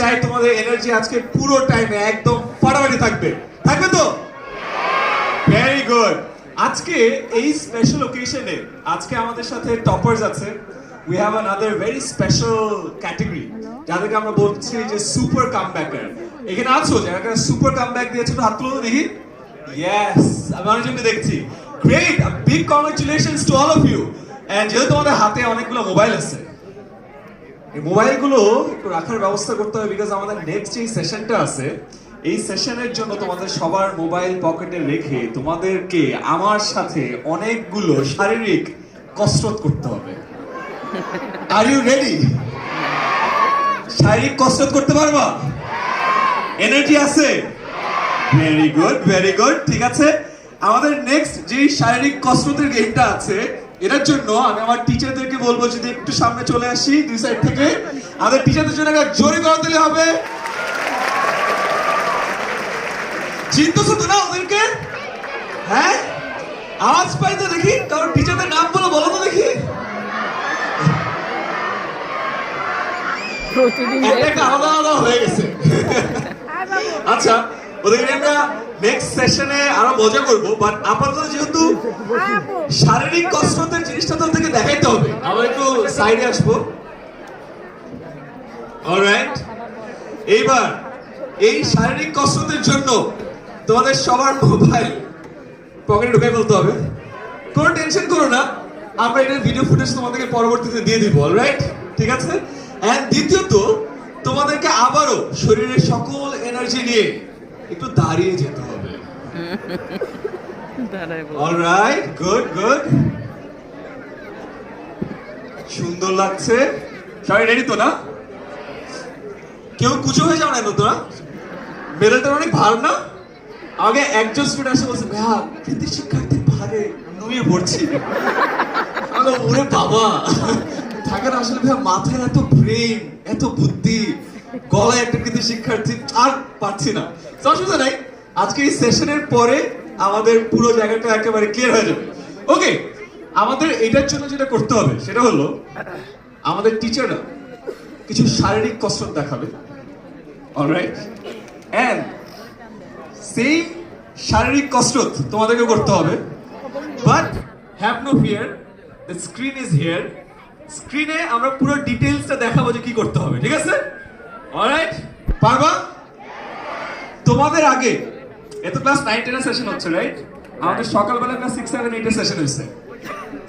চাই তোমাদের এনার্জি আজকে পুরো টাইমে একদম ফাটাফাটি থাকবে, থাকবে তো? Very good. আজকে এই স্পেশাল ওকেশনে আজকে আমাদের সাথে টপার্স আছে। We have another very special category যাদেরকে আমরা বলছি যে সুপার কামব্যাকার। এখানে আছো যারা সুপার কামব্যাক দিয়েছো, হাত তুলো তো দেখি। ইয়েস, আমি অনেকজনকে দেখছি। Great, a big congratulations to all of you. And যেহেতু তোমাদের হাতে অনেকগুলো মোবাইল আছে, এই মোবাইলগুলো একটু রাখার ব্যবস্থা করতে হবে, বিকজ আমাদের নেক্সট যে সেশনটা আছে এই সেশনের জন্য তোমাদের সবার মোবাইল পকেটে রেখে তোমাদেরকে আমার সাথে অনেকগুলো শারীরিক কসরত করতে হবে। Are you ready? শারীরিক কসরত করতে পারবা? এনার্জি আছে? Very good, very good. ঠিক আছে, আমাদের নেক্সট যে শারীরিক কসরতের গেমটা আছে এটার জন্য আমি আমার টিচারদেরকে বলবো যদি একটু সামনে চলে আসি দুই সাইড থেকে। আমাদের টিচারদের জন্য একটা জোরে করে দিলে হবে। চিনতেছো তো না ওদেরকে? হ্যাঁ, আওয়াজ পাই তো দেখি, কারণ টিচারদের নাম বলো, বলো তো দেখি। একটা আলাদা আলাদা হয়ে গেছে। আচ্ছা, ওদেরকে আমরা নেক্সট সেশনে আরো মজা করবো, বাট আপাতত যেহেতু শারীরিক কসরতের জিনিসটা তো থেকে দেখাইতে হবে, আমরা একটু সাইডে আসবো। অলরাইট, এইবার এই শারীরিক কসরতের জন্য তোমাদের সবার মোবাইল পকেটে ঢুকে ফেলতে হবে। কোনো টেনশন করো না, আমরা এটার ভিডিও ফুটেজ তোমাদেরকে পরবর্তীতে দিয়ে দিব। অলরাইট, ঠিক আছে। এন্ড দ্বিতীয়ত তোমাদেরকে আবারও শরীরের সকল এনার্জি নিয়ে একটু দাঁড়িয়ে যেতে হবে। অলরাইট, গুড গুড, সুন্দর লাগছে। সবাই রেডি তো না? কেউ কুচো হয়ে যাও না তো না? মেডেলটা অনেক ভার না? আগে একজন স্টুডেন্ট এসে বলছে, ভাইয়া কিন্তু শিক্ষার্থী ভারে নুয়ে পড়ছি। ওরে বাবা, থাকে না আসলে ভাইয়া মাথায় এত ব্রেন, এত বুদ্ধি, গলায় একটা কিন্তু শিক্ষার্থী, আর পারছি না। অসুবিধা নাই, আজকে এই সেশনের পরে আমাদের পুরো জায়গাটা একেবারে ক্লিয়ার হয়ে যাবে। ওকে, আমাদের এটার জন্য যেটা করতে হবে সেটা হলো আমাদের টিচাররা কিছু শারীরিক কসরত দেখাবে। অলরাইট, এন্ড সেই শারীরিক কসরত তোমাদেরকে করতে হবে, but have no fear, the screen is here. স্ক্রিনে আমরা পুরো ডিটেইলসটা দেখাবো যে কি করতে হবে, ঠিক আছে? অলরাইট, পারবা? তোমাদের আগে এত ক্লাস 9 10 এর সেশন হচ্ছে, রাইট? আমাদের সকালবেলা ক্লাস 6 7 8 এর সেশন হয়েছে।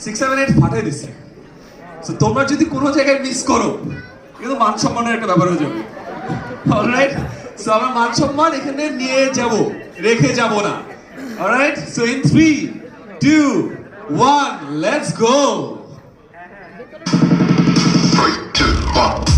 6 7 8 ফাটাই দিছে। সো তোমরা যদি কোনো জায়গায় মিস করো কিন্তু মান সম্মানের একটা ব্যাপার হয়ে যাবে। অলরাইট, সো আমরা মান সম্মান এখানে নিয়ে যাব, রেখে যাব না। Alright, so in 3 2 1 let's go. 3 2 1